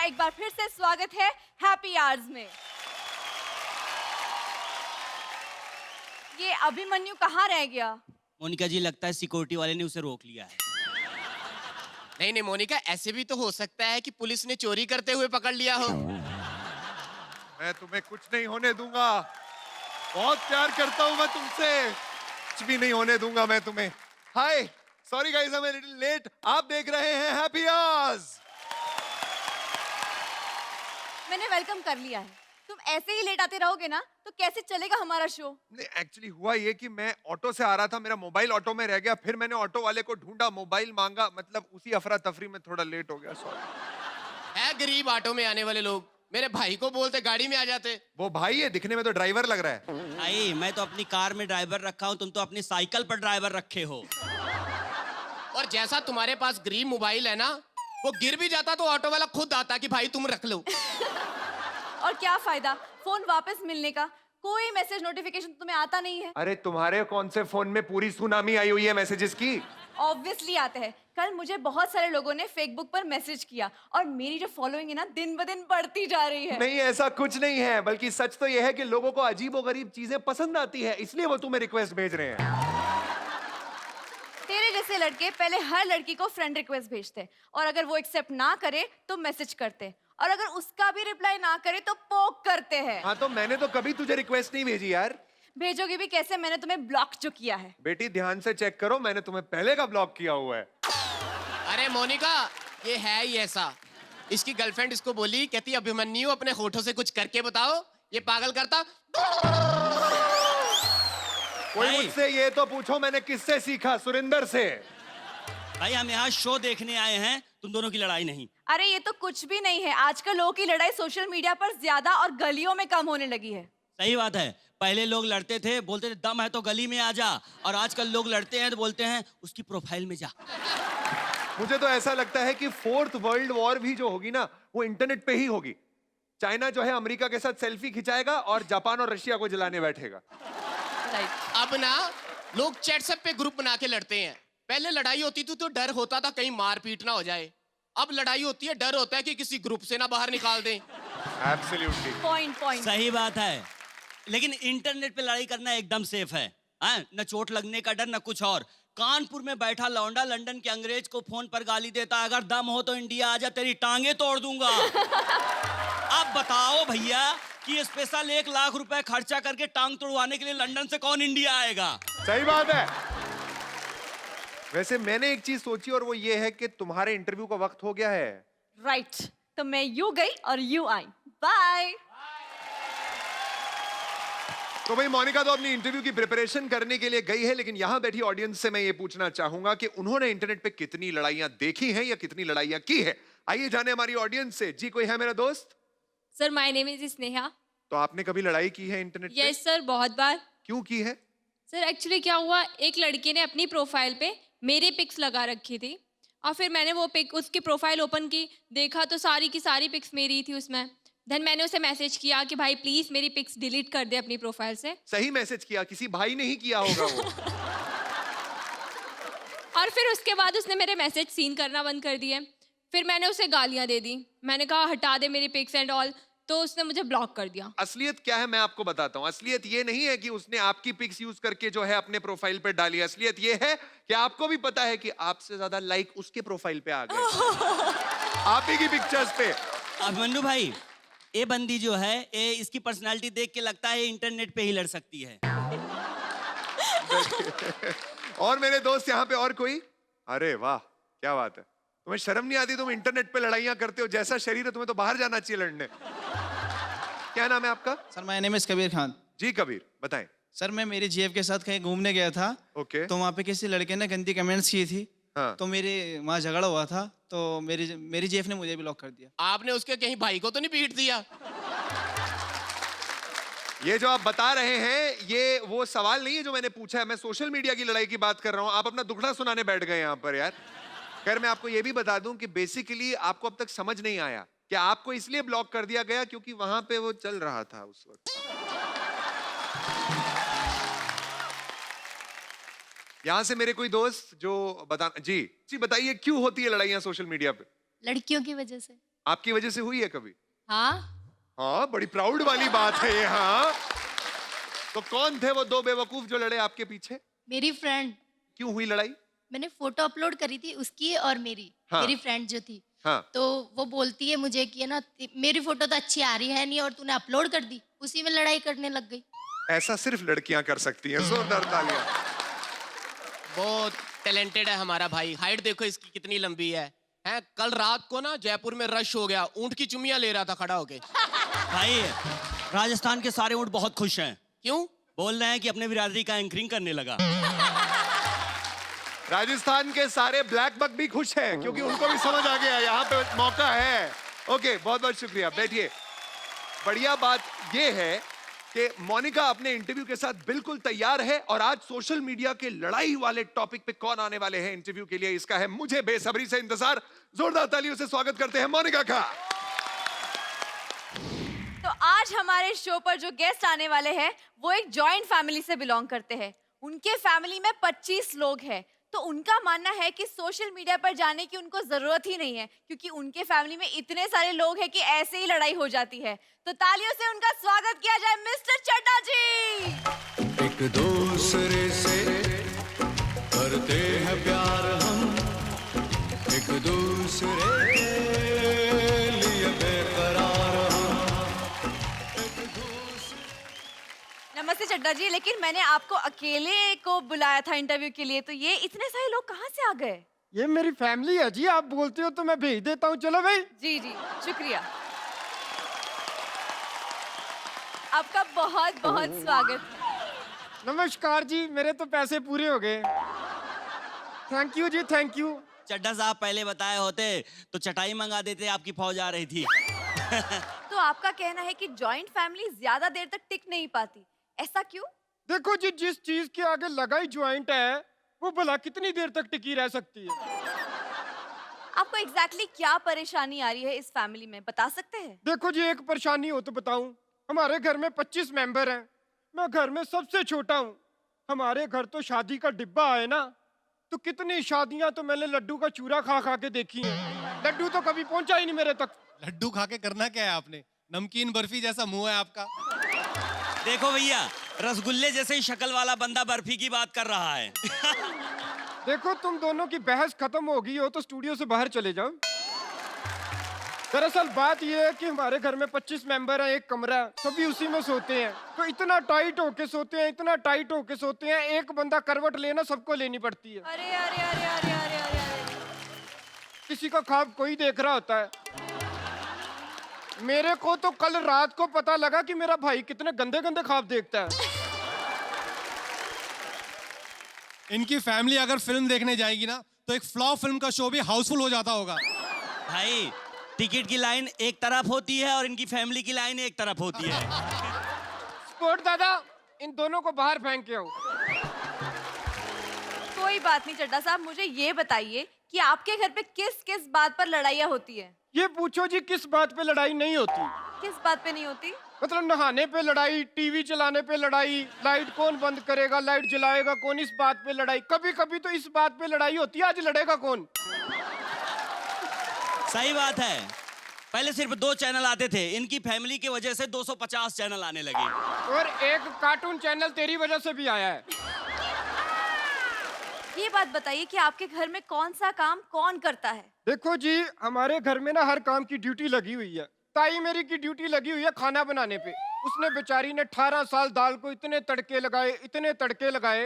एक बार फिर से स्वागत है हैप्पी आवर्स में। ये अभिमन्यु कहाँ रह गया? मोनिका जी, लगता है सिक्योरिटी वाले ने उसे रोक लिया है। नहीं नहीं मोनिका, ऐसे भी तो हो सकता है कि पुलिस ने चोरी करते हुए पकड़ लिया हो। मैं तुम्हें कुछ नहीं होने दूंगा। बहुत प्यार करता हूं मैं तुमसे, कुछ भी नहीं होने दूंगा मैं तुम्हें। Hi, sorry guys, I am little late. आप देख रहे हैं हैप्पी आवर्स। मैंने वेलकम कर लिया है। तुम ऐसे ही लेट आते रहोगे ना तो कैसे चलेगा हमारा शो? नहीं, एक्चुअली हुआ ये कि मैं ऑटो से आ रहा था, मेरा मोबाइल ऑटो में रह गया, फिर मैंने ऑटो वाले को ढूंढा, मोबाइल मांगा, मतलब उसी अफरा तफरी में थोड़ा लेट हो गया। सॉरी। है गरीब ऑटो में आने वाले लोग, मेरे भाई को बोलते गाड़ी में आ जाते। वो भाई है, दिखने में तो ड्राइवर लग रहा है। भाई, मैं तो अपनी कार में ड्राइवर रखा हूँ, तुम तो अपनी साइकिल पर ड्राइवर रखे हो। और जैसा तुम्हारे पास गरीब मोबाइल है ना, वो गिर भी जाता तो ऑटो वाला खुद आता कि भाई तुम रख लो। और क्या फायदा फोन वापस मिलने का? कोई मैसेज नोटिफिकेशन तुम्हें आता नहीं है। अरे तुम्हारे कौन से फोन में पूरी सुनामी आई हुई है मैसेजेस की? ऑब्वियसली आते हैं। कल मुझे बहुत सारे लोगों ने फेसबुक पर मैसेज किया और मेरी जो फॉलोइंग है ना दिन ब दिन बढ़ती जा रही है। नहीं, ऐसा कुछ नहीं है, बल्कि सच तो यह है कि लोगों को अजीबोगरीब चीजें पसंद आती है, इसलिए वो तुम्हें रिक्वेस्ट भेज रहे हैं। तेरे जैसे लड़के पहले हर लड़की को फ्रेंड रिक्वेस्ट भेजते और अगर वो एक्सेप्ट ना करे तो मैसेज करते और अगर उसका भी रिप्लाई ना करे तो पोक करते हैं। हाँ, तो मैंने तो कभी तुझे रिक्वेस्ट नहीं भेजी यार। भेजोगे भी कैसे? मैंने तुम्हें ब्लॉक जो किया है। बेटी ध्यान से चेक करो, मैंने तुम्हें पहले का ब्लॉक किया हुआ है। अरे मोनिका, ये है ही ऐसा। इसकी गर्लफ्रेंड इसको बोली, कहती अभिमन्यु अपने होठों से कुछ करके बताओ। ये पागल करता। कोई भाई। मुझसे ये तो पूछो मैंने किससे सीखा? सुरिंदर से। भाई, हम यहाँ शो देखने आए हैं, तुम दोनों की लड़ाई नहीं। अरे ये तो कुछ भी नहीं है। आजकल लोगों की लड़ाई सोशल मीडिया पर ज्यादा और गलियों में कम होने लगी है। सही बात है। पहले लोग लड़ते थे, बोलते थे दम है तो गली में आ जा, और आजकल लोग लड़ते हैं तो बोलते हैं उसकी प्रोफाइल में जा। मुझे तो ऐसा लगता है कि फोर्थ वर्ल्ड वॉर भी जो होगी ना, वो इंटरनेट पे ही होगी। चाइना जो है अमेरिका के साथ सेल्फी खिंचाएगा और जापान और रशिया को जलाने बैठेगा। राइट। अब ना लोग चैटसएप पे ग्रुप बना के लड़ते हैं। पहले लड़ाई होती थी तो डर होता था कहीं मारपीट ना हो जाए। अब लड़ाई होती है, डर होता है कि किसी ग्रुप से ना बाहर निकाल दें। एब्सोल्युटली। पॉइंट। सही बात है, लेकिन इंटरनेट पे लड़ाई करना एकदम सेफ है। न चोट लगने का डर, न कुछ और। कानपुर में बैठा लौंडा लंदन के अंग्रेज को फोन पर गाली देता, अगर दम हो तो इंडिया आजा, तेरी टांगे तोड़ दूंगा। अब बताओ भैया कि स्पेशल 1 लाख रुपए खर्चा करके टांग तोड़वाने के लिए लंदन से कौन इंडिया आएगा? सही बात है। वैसे मैंने एक चीज सोची और वो ये है कि तुम्हारे इंटरव्यू का वक्त हो गया है। राइट। तो मैं यू गई और यू आई। बाय। तो भाई मोनिका तो अपनी इंटरव्यू की प्रिपरेशन करने के लिए गई है, लेकिन यहां बैठी ऑडियंस से मैं ये पूछना चाहूंगा कि उन्होंने इंटरनेट पे कितनी लड़ाइयां देखी हैं या कितनी लड़ाइयां की है। आइए जाने हमारी ऑडियंस से। जी, कोई है मेरा दोस्त? Sir, my name is Sneha. तो आपने कभी लड़ाई की है इंटरनेट पे? यस सर, बहुत बार। क्यों की है? सर एक्चुअली क्या हुआ, एक लड़के ने अपनी प्रोफाइल पे मेरे पिक्स लगा रखी थी और फिर मैंने वो पिक, उसकी प्रोफाइल ओपन की, देखा तो सारी की सारी पिक्स मेरी थी उसमें। देन मैंने उसे मैसेज किया कि भाई प्लीज मेरी पिक्स डिलीट कर दे अपनी प्रोफाइल से। सही मैसेज किया, किसी भाई ने ही किया होगा वो। और फिर उसके बाद उसने मेरे मैसेज सीन करना बंद कर दिए। फिर मैंने उसे गालियां दे दी, मैंने कहा हटा दे मेरी पिक्स एंड ऑल, तो उसने मुझे ब्लॉक कर दिया। असलियत क्या है मैं आपको बताता हूं। असलियत ये नहीं है कि उसने आपकी पिक्स यूज करके जो है अपने प्रोफाइल पे डाली। असलियत ये है कि आपको भी पता है कि आपसे ज्यादा लाइक उसके प्रोफाइल पे आ गए। आप ही की पिक्चर्स पे। अब मन्नू भाई, ये बंदी जो है, ये इसकी पर्सनालिटी देख के लगता है इंटरनेट पे ही लड़ सकती है। और मेरे दोस्त यहाँ पे और कोई? अरे वाह, क्या बात है। तुम्हें शर्म नहीं आती? तुम इंटरनेट पे लड़ाइयां करते हो। जैसा शरीर है तुम्हें तो बाहर जाना चाहिए लड़ने। क्या नाम है आपका? Sir, my name is Kabir Khan. Ji Kabir, बताएं। सर, मैं मेरी जीएफ के साथ कहीं घूमने गया था। ओके। तो वहाँ पे किसी लड़के ने गंदी कमेंट्स की थी। हाँ। तो मेरे वहाँ झगड़ा हुआ था, तो मेरी जीएफ ने मुझे ब्लॉक कर दिया। आपने उसके कहीं भाई को तो नहीं पीट दिया? ये जो आप बता रहे हैं ये वो सवाल नहीं है जो मैंने पूछा है। मैं सोशल मीडिया की लड़ाई की बात कर रहा हूं। आप अपना दुखड़ा सुनाने बैठ गए यहाँ पर यार। खैर, मैं आपको ये भी बता दूं कि बेसिकली आपको अब तक समझ नहीं आया कि आपको इसलिए ब्लॉक कर दिया गया क्योंकि वहां पे वो चल रहा था उस वक्त। यहाँ से मेरे कोई दोस्त जो बता जी बताइए क्यों होती है लड़ाइयाँ सोशल मीडिया पे? लड़कियों की वजह से। आपकी वजह से हुई है कभी? हाँ, हाँ, बड़ी प्राउड वाली बात है ये। हाँ, तो कौन थे वो दो बेवकूफ जो लड़े आपके पीछे? मेरी फ्रेंड, क्यों हुई लड़ाई? मैंने फोटो अपलोड करी थी उसकी और मेरी, हाँ। मेरी फ्रेंड जो थी। हाँ, तो वो बोलती है मुझे कि है ना, मेरी फोटो तो अच्छी आ रही है नहीं और तूने अपलोड कर दी, उसी में लड़ाई करने लग गई। ऐसा सिर्फ लड़कियां कर सकती हैं। जोरदार तालियां। बहुत टैलेंटेड है हमारा भाई। हाइट देखो इसकी कितनी लंबी है। हैं, कल रात को ना जयपुर में रश हो गया, ऊंट की चुम्मियां ले रहा था खड़ा होके। भाई राजस्थान के सारे ऊँट बहुत खुश हैं, क्यों? बोल रहे हैं कि अपने बिरादरी का एंकरिंग करने लगा। राजस्थान के सारे ब्लैक बक भी खुश हैं क्योंकि उनको भी समझ आ गया यहाँ पे मौका है। ओके, बहुत बहुत शुक्रिया, बैठिए। बढ़िया बात ये है कि मोनिका अपने इंटरव्यू के साथ बिल्कुल तैयार है और आज सोशल मीडिया के लड़ाई वाले टॉपिक पे कौन आने वाले हैं इंटरव्यू के लिए, इसका है मुझे बेसब्री से इंतजार। जोरदार तालियों से स्वागत करते हैं मोनिका का। तो आज हमारे शो पर जो गेस्ट आने वाले हैं वो एक जॉइंट फैमिली से बिलोंग करते हैं। उनके फैमिली में 25 लोग हैं, तो उनका मानना है कि सोशल मीडिया पर जाने की उनको जरूरत ही नहीं है क्योंकि उनके फैमिली में इतने सारे लोग हैं कि ऐसे ही लड़ाई हो जाती है। तो तालियों से उनका स्वागत किया जाए मिस्टर चड्डा जी। एक दूसरे से करते हैं प्यार हम, एक दूसरे के लिए बेकरार हम। नमस्ते चड्डा जी, लेकिन मैंने आपको अकेले को बुलाया था इंटरव्यू के लिए, तो ये इतने सारे लोग कहाँ से आ गए? ये मेरी फैमिली है जी, आप बोलते हो तो मैं भेज देता हूँ। चलो भाई। जी जी, शुक्रिया। आपका बहुत बहुत स्वागत है। नमस्कार जी, मेरे तो पैसे पूरे हो गए। थैंक यू जी, थैंक यू। चड्डा साहब पहले बताए होते तो चटाई मंगा देते, आपकी फौज आ रही थी। तो आपका कहना है कि जॉइंट फैमिली ज्यादा देर तक टिक नहीं पाती, ऐसा क्यों? देखो जी, जिस चीज के आगे लगाई ज्वाइंट है वो भला कितनी देर तक टिकी रह सकती है। आपको एग्जैक्टली क्या परेशानी आ रही है इस फैमिली में, बता सकते हैं? देखो जी, एक परेशानी हो तो बताऊं। हमारे घर में 25 मेंबर हैं, मैं घर में सबसे छोटा हूँ। हमारे घर तो शादी का डिब्बा है ना, तो कितनी शादियां तो मैंने लड्डू का चूरा खा खा के देखी हैं। लड्डू तो कभी पहुंचा ही नहीं मेरे तक। लड्डू खा के करना क्या है आपने? नमकीन बर्फी जैसा मुंह है आपका। देखो भैया, रसगुल्ले जैसे ही शक्ल वाला बंदा बर्फी की बात कर रहा है। देखो, तुम दोनों की बहस खत्म हो गई हो तो स्टूडियो से बाहर चले जाओ। दरअसल बात यह है कि हमारे घर में 25 मेंबर हैं, एक कमरा है, सभी उसी में सोते हैं। तो इतना टाइट होके सोते हैं, इतना टाइट होके सोते हैं, एक बंदा करवट लेना सबको लेनी पड़ती है। अरे अरे अरे अरे अरे अरे अरे। किसी का ख्वाब कोई देख रहा होता है। मेरे को तो कल रात को पता लगा कि मेरा भाई कितने गंदे गंदे ख्वाब देखता है। इनकी फैमिली अगर फिल्म देखने जाएगी ना तो एक फ्लॉप फिल्म का शो भी हाउसफुल हो जाता होगा। भाई टिकट की लाइन एक तरफ होती है और इनकी फैमिली की लाइन एक तरफ होती है। स्पोर्ट दादा, इन दोनों को बाहर फेंक के आओ। कोई बात नहीं चड्डा साहब, मुझे ये बताइए कि आपके घर पे किस किस बात पर लड़ाइयाँ होती है? ये पूछो जी, किस बात पे लड़ाई नहीं होती? किस बात पे नहीं होती? मतलब नहाने पे लड़ाई, टीवी चलाने पे लड़ाई, लाइट कौन बंद करेगा, लाइट जलाएगा कौन, इस बात पे लड़ाई। कभी कभी तो इस बात पे लड़ाई होती है, आज लड़ेगा कौन। सही बात है, पहले सिर्फ 2 चैनल आते थे, इनकी फैमिली की वजह से 250 चैनल आने लगे। और एक कार्टून चैनल तेरी वजह से भी आया है। ये बात बताइए कि आपके घर में कौन सा काम कौन करता है? देखो जी, हमारे घर में ना हर काम की ड्यूटी लगी हुई है। ताई मेरी की ड्यूटी लगी हुई है खाना बनाने पे। उसने बेचारी ने 18 साल दाल को इतने तड़के लगाए, इतने तड़के लगाए।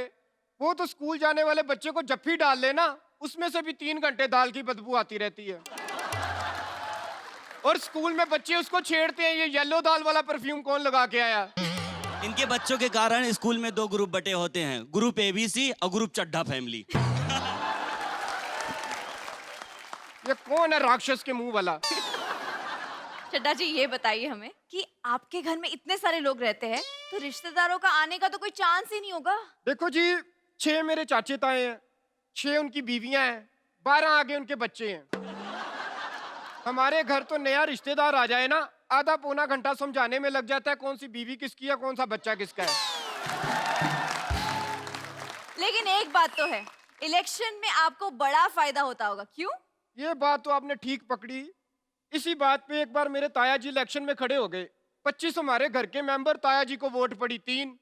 वो तो स्कूल जाने वाले बच्चे को जफ्फी डाल लेना, उसमें से भी 3 घंटे दाल की बदबू आती रहती है। और स्कूल में बच्चे उसको छेड़ते हैं, ये येलो दाल वाला परफ्यूम कौन लगा के आया। इनके बच्चों के कारण स्कूल में 2 ग्रुप बटे होते हैं, ग्रुप एबीसी और ग्रुप चड्ढा फैमिली। ये कौन है राक्षस के मुंह वाला? चड्डा जी ये बताइए हमें कि आपके घर में इतने सारे लोग रहते हैं, तो रिश्तेदारों का आने का तो कोई चांस ही नहीं होगा। देखो जी, 6 मेरे चाचे ताए हैं, 6 उनकी बीवियां हैं, 12 आगे उनके बच्चे हैं। हमारे घर तो नया रिश्तेदार आ जाए ना, आधा पौना घंटा समझाने में लग जाता है कौन सी बीवी किसकी है, कौन सा बच्चा किसका है। लेकिन एक बात तो है, इलेक्शन में आपको बड़ा फायदा होता होगा, क्यों? ये बात तो आपने ठीक पकड़ी। इसी बात पे एक बार मेरे ताया जी इलेक्शन में खड़े हो गए। 25 हमारे घर के मेंबर, ताया जी को वोट पड़ी 3।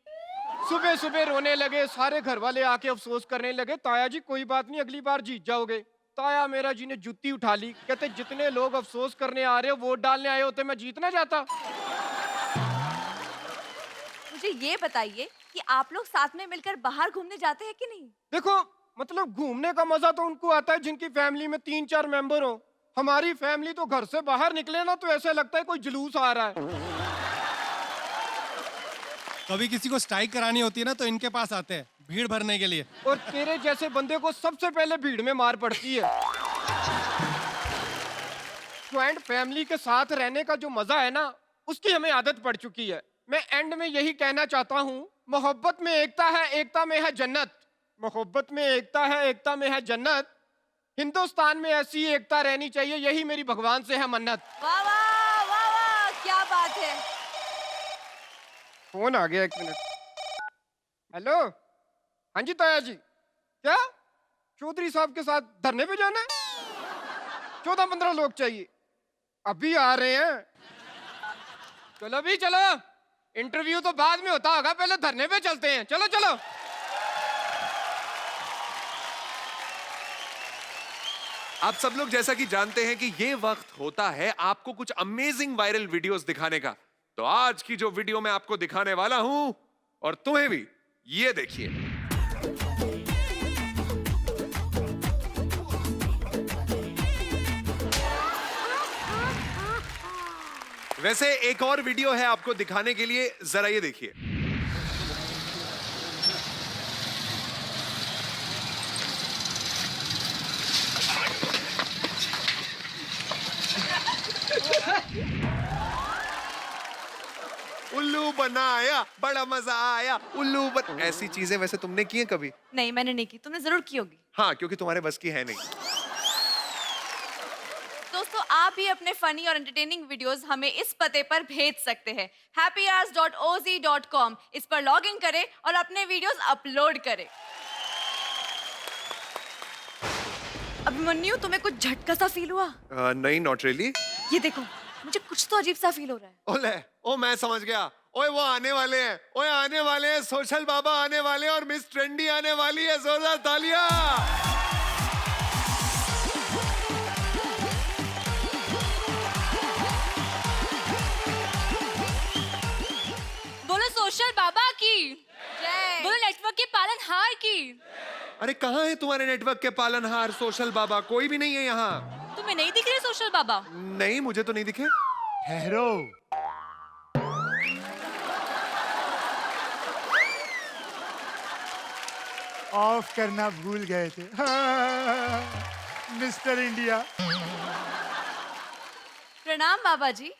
सुबह सुबह रोने लगे, सारे घर वाले आके अफसोस करने लगे, ताया जी कोई बात नहीं, अगली बार जीत जाओगे। ताया मेरा जी ने जुत्ती उठा ली, कहते जितने लोग अफसोस करने आ रहे हो, वोट डालने आए होते, मैं जीत ना जाता। मुझे ये बताइए कि आप लोग साथ में मिलकर बाहर घूमने जाते हैं कि नहीं? देखो, मतलब घूमने का मजा तो उनको आता है जिनकी फैमिली में 3-4 मेंबर हो। हमारी फैमिली तो घर से बाहर निकले ना तो ऐसे लगता है कोई जुलूस आ रहा है। कभी किसी को स्ट्राइक करानी होती है ना तो इनके पास आते हैं भीड़ भरने के लिए। और तेरे जैसे बंदे को सबसे पहले भीड़ में मार पड़ती है। ज्वाइंट फैमिली के साथ रहने का जो मजा है ना, उसकी हमें आदत पड़ चुकी है। मैं एंड में यही कहना चाहता हूँ, मोहब्बत में एकता है, एकता में है जन्नत। मोहब्बत में एकता है, एकता में है जन्नत। हिंदुस्तान में ऐसी एकता रहनी चाहिए, यही मेरी भगवान से है मन्नत। वाह वाह वाह वाह, क्या बात है। फोन आ गया, 1 मिनट। हेलो, हाँ जी ताया जी। क्या चौधरी साहब के साथ धरने पे जाना है? 14-15 लोग चाहिए, अभी आ रहे हैं। चलो भी चलो, इंटरव्यू तो बाद में होता होगा, पहले धरने पे चलते हैं। चलो चलो। आप सब लोग जैसा कि जानते हैं कि ये वक्त होता है आपको कुछ अमेजिंग वायरल वीडियोस दिखाने का। तो आज की जो वीडियो मैं आपको दिखाने वाला हूं, और तुम्हें भी, ये देखिए। वैसे एक और वीडियो है आपको दिखाने के लिए, जरा ये देखिए। उल्लू बनाया, बड़ा मजा आया, उल्लू बन... ऐसी चीजें वैसे तुमने की हैं कभी? नहीं, मैंने नहीं की, तुमने जरूर की होगी। हाँ, क्योंकि तुम्हारे बस की है नहीं। दोस्तों, आप भी अपने फनी और एंटरटेनिंग वीडियोस हमें इस पते पर भेज सकते हैं, happyhours.oz.com। इस पर लॉग इन करें और अपने वीडियोस अपलोड करें। अभिमन्यु, तुम्हें कुछ झटका सा फील हुआ? नहीं, नॉट रियली। ये देखो, मुझे कुछ तो अजीब सा फील हो रहा है। ओले, ओ मैं समझ गया। ओए वो आने वाले हैं, ओए आने वाले हैं, सोशल बाबा आने वाले हैं और मिस ट्रेंडी आने वाली है। जोरदार तालियां। बोलो सोशल बाबा की, जय। बोलो नेटवर्क के पालनहार की। अरे कहाँ है तुम्हारे नेटवर्क के पालनहार सोशल बाबा? कोई भी नहीं है यहाँ। तुम्हें नहीं दिख रहे सोशल बाबा? नहीं, मुझे तो नहीं दिखे। ठहरो, ऑफ करना भूल गए थे। Mister India. प्रणाम बाबा जी।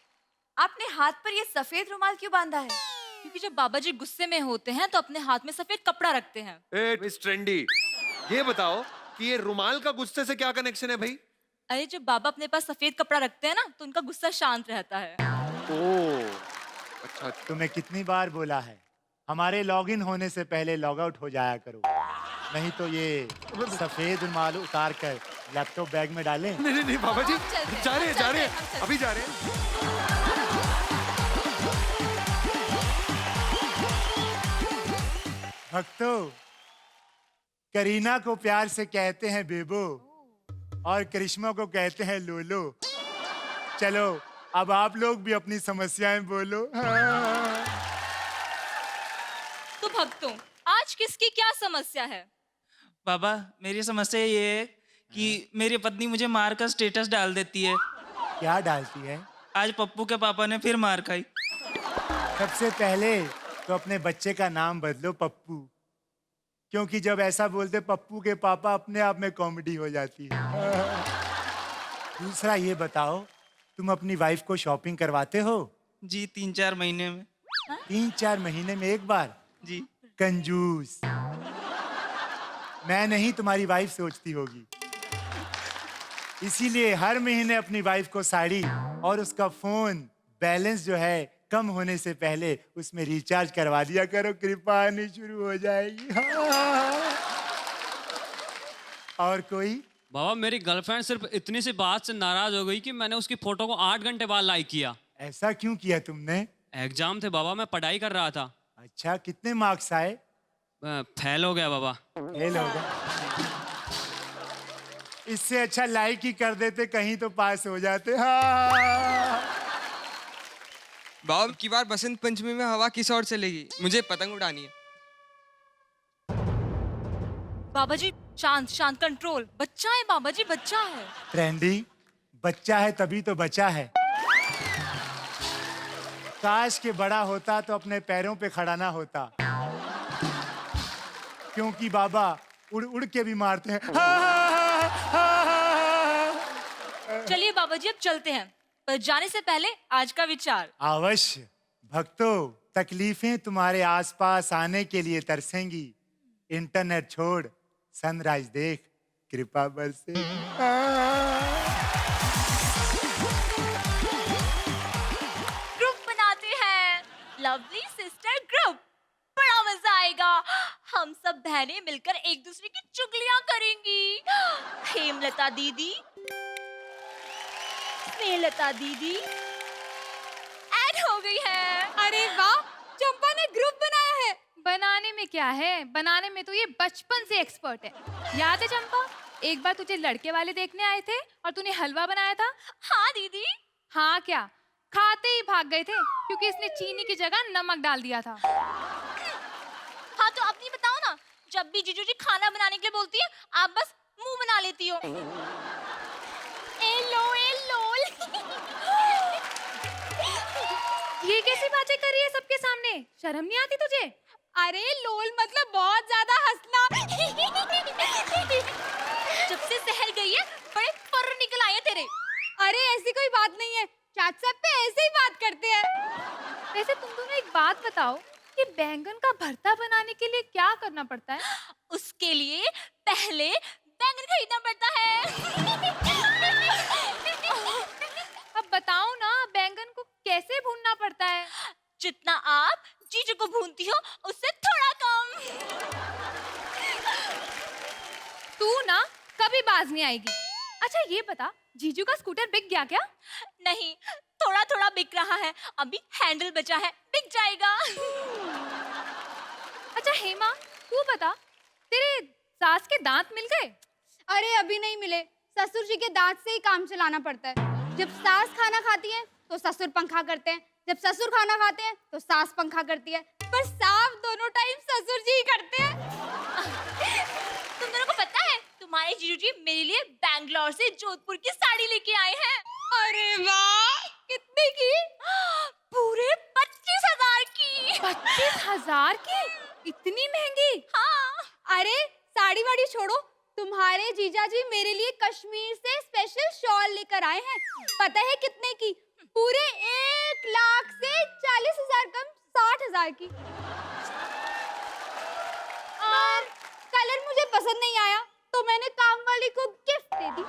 आपने हाथ पर ये सफेद रुमाल क्यों बांधा है? क्योंकि जब बाबा जी गुस्से में होते हैं तो अपने हाथ में सफेद कपड़ा रखते हैं। ए मिस ट्रेंडी, ये बताओ कि ये रुमाल का गुस्से से क्या कनेक्शन है भाई? अरे जब बाबा अपने पास सफेद कपड़ा रखते हैं ना तो उनका गुस्सा शांत रहता है। ओह, अच्छा। तुम्हें कितनी बार बोला है, हमारे लॉगिन होने से पहले लॉग आउट हो जाया करो, नहीं तो ये सफेद रुमाल उतार कर लैपटॉप बैग में डालें। नहीं नहीं नहीं बाबा जी, हम चलते हैं, जा रहे हैं, हम जा रहे चलते हैं, हैं, अभी जा रहे हैं। भक्तों, करीना को प्यार से कहते हैं बेबो और करिश्मा को कहते हैं लोलो। चलो अब आप लोग भी अपनी समस्याएं बोलो। तो भक्तों, आज किसकी क्या समस्या है? बाबा, मेरी समस्या ये है कि मेरी पत्नी मुझे मार कर स्टेटस डाल देती है। क्या डालती है? आज पप्पू के पापा ने फिर मार खाई। सबसे पहले तो अपने बच्चे का नाम बदलो पप्पू, क्योंकि जब ऐसा बोलते पप्पू के पापा अपने आप में कॉमेडी हो जाती है। दूसरा ये बताओ, तुम अपनी वाइफ को शॉपिंग करवाते हो? जी, 3-4 महीने में। 3-4 महीने में एक बार? जी। कंजूस। मैं नहीं, तुम्हारी वाइफ सोचती होगी। इसीलिए हर महीने अपनी वाइफ को साड़ी और उसका फोन बैलेंस जो है कम होने से पहले उसमें रिचार्ज करवा दिया करो, कृपा आनी शुरू हो जाएगी। और कोई बाबा मेरी गर्लफ्रेंड सिर्फ इतनी सी बात से नाराज हो गई कि मैंने उसकी फोटो को 8 घंटे बाद लाइक किया। ऐसा क्यों किया तुमने? एग्जाम थे बाबा, मैं पढ़ाई कर रहा था। अच्छा, कितने मार्क्स आए? फेल हो गया बाबा। फेल हो गया? इससे अच्छा लाइक ही कर देते, कहीं तो पास हो जाते। हाँ। बाबा की बार बसंत पंचमी में हवा किस ओर चलेगी? मुझे पतंग उड़ानी है। बाबा जी शांत शांत, कंट्रोल। बच्चा है बाबा जी, बच्चा है। ट्रेंडी, बच्चा है तभी तो बचा है। काश के बड़ा होता तो अपने पैरों पे खड़ा ना होता, क्योंकि बाबा उड़ उड़ के भी मारते हैं। चलिए बाबा जी अब चलते हैं, पर जाने से पहले आज का विचार। अवश्य भक्तों, तकलीफें तुम्हारे आसपास आने के लिए तरसेंगी। इंटरनेट छोड़, सनराइज देख, कृपा बरसे। ग्रुप बनाते हैं, लवली सिस्टर ग्रुप। बड़ा मजा आएगा। हम सब बहनें मिलकर एक दूसरे की चुगलियां करेंगी। हेमलता दीदी, स्नेहलता दीदी ऐड हो गई है। अरे वाह, चंपा ने ग्रुप बनाया है। बनाने में क्या है, बनाने में तो ये बचपन से एक्सपर्ट है। याद है चंपा, एक बार तुझे लड़के वाले देखने आए थे और तूने हलवा बनाया था। हाँ दीदी। हाँ क्या, खाते ही भाग गए थे क्योंकि इसने चीनी की जगह नमक डाल दिया था। हाँ तो अपनी बताओ ना, जब भी जीजू जी खाना बनाने के लिए बोलती है आप बस मुंह बना लेती हो। एलो एलोल। ये कैसी बातें कर रही है सबके सामने? शर्म नहीं आती तुझे? अरे लोल मतलब बहुत ज्यादा हंसना। जब से सहल गई है बड़े फर्र निकल आए हैं तेरे। अरे ऐसी कोई बात नहीं है, व्हाट्सएप पे ऐसे ही बात करते हैं। वैसे तुम दोनों एक बात बताओ कि बैंगन का भरता बनाने के लिए क्या करना पड़ता है? उसके लिए पहले बैंगन खरीदना पड़ता है। अब बताओ ना, बैंगन को कैसे भूनना पड़ता है? जितना आप जीजू को भूनती हो उससे थोड़ा कम। तू ना कभी बाज नहीं आएगी। अच्छा ये बता, जीजू का स्कूटर बिक गया क्या? नहीं, थोड़ा थोड़ा बिक रहा है, अभी हैंडल बचा है, बिक जाएगा। अच्छा हेमा, तू बता, तेरे सास के दांत मिल गए? अरे अभी नहीं मिले, ससुर जी के दांत से ही काम चलाना पड़ता है। जब सास खाना खाती है तो ससुर पंखा करते हैं, जब ससुर खाना खाते हैं तो सास पंखा करती है, पर साफ दोनों टाइम ससुर जी ही करते हैं। तुम दोनों को पता है तुम्हारे जीजू जी मेरे लिए बैंगलोर से जोधपुर की साड़ी लेके आए हैं। अरे वाह, कितने की? पूरे 25,000 की। 25,000 की? इतनी महंगी? हाँ। अरे साड़ी वाड़ी छोड़ो, तुम्हारे जीजा जी मेरे लिए कश्मीर से स्पेशल शॉल लेकर आए हैं। पता है कितने की? पूरे 1 लाख से 40,000 कम 60,000 की। और कलर मुझे पसंद नहीं आया तो मैंने काम वाली को गिफ्ट दे दी।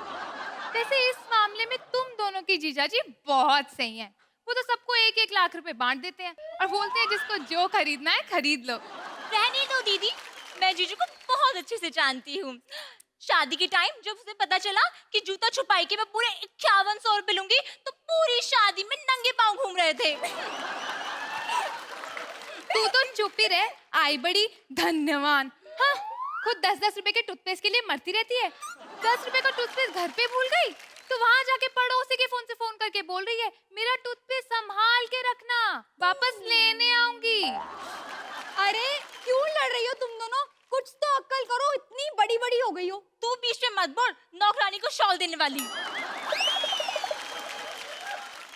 वैसे इस मामले में तुम दोनों की जीजाजी बहुत सही हैं। वो तो सबको 1-1 लाख रुपए बांट देते हैं और बोलते हैं जिसको जो खरीदना है खरीद लो। रहने दो दीदी, मैं जीजू को बहुत अच्छे से जानती हूँ। शादी के टाइम जब उसे पता चला कि जूता छुपाई के मैं पूरे 5100 रुपए लूंगी, तो पूरी शादी में नंगे पांव घूम रहे थे। तू तो चुप ही रह, आई बड़ी धन्यवान। हाँ, खुद 10-10 रुपए के टूथपेस्ट के लिए मरती रहती है। 10 रुपए का टूथपेस्ट घर पे भूल गई तो वहां जाके पड़ोसी के फोन से फोन करके बोल रही है, मेरा टूथपेस्ट संभाल के रखना, वापस लेने आऊंगी। अरे क्यों लड़ रही हो तुम दोनों? कुछ तो अक्ल करो, इतनी बड़ी बड़ी हो गई हो। तू बीच में मत बोल, नौकरानी को शॉल देने वाली।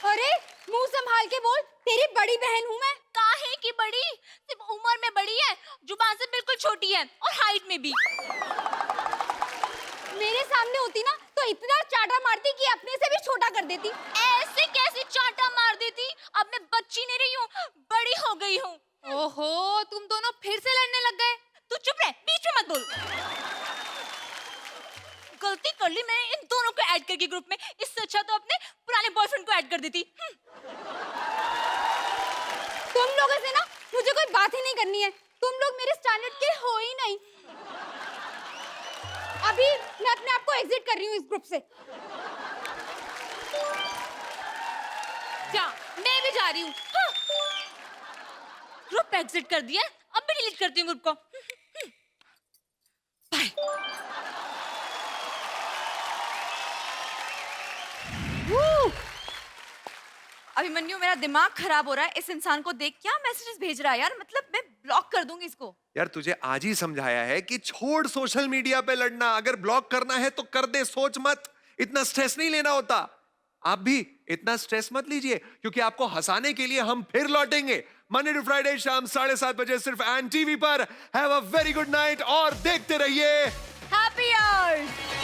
अरे मुंह संभाल के बोल, तेरी बड़ी बहन हूँ मैं। काहे की बड़ी? सिर्फ उम्र में बड़ी है, जुबान से बिल्कुल छोटी है और हाइट में भी। मेरे सामने होती ना तो इतना चाटा मारती कि अपने से भी छोटा कर देती। ऐसे कैसे चाटा मार देती? अब मैं बच्ची नहीं रही हूँ, बड़ी हो गई हूँ। ओहो, तुम दोनों फिर से लड़ने लग गए। तू चुप रह, बीच में मत बोल। गलती कर ली मैंने इन दोनों को ऐड करके ग्रुप में, इससे अच्छा तो अपने पुराने बॉयफ्रेंड को ऐड कर देती। तुम लोगों से ना मुझे कोई बात ही नहीं करनी है, तुम लोग मेरे स्टैंडर्ड के हो ही नहीं। अभी मैं अपने आप को एग्जिट कर रही हूँ इस ग्रुप से। क्या मैं भी जा रही हूँ? हाँ। ग्रुप एग्जिट कर दिया, अब भी डिलीट करती हूँ ग्रुप को। बाय। अभिमन्यु, मेरा दिमाग खराब हो रहा है। इस इंसान को देख क्या मैसेजेस भेज रहा है यार, मतलब मैं ब्लॉक कर दूंगी इसको। यार तुझे आज ही समझाया है कि छोड़ सोशल मीडिया पे लड़ना, अगर ब्लॉक करना है तो कर दे, सोच मत, इतना स्ट्रेस नहीं लेना होता। आप भी इतना स्ट्रेस मत लीजिए, क्योंकि आपको हंसाने के लिए हम फिर लौटेंगे मंडे टू फ्राइडे शाम 7:30 बजे सिर्फ एन टीवी पर। Have a very good night और देखते रहिए हैप्पी आवर्स।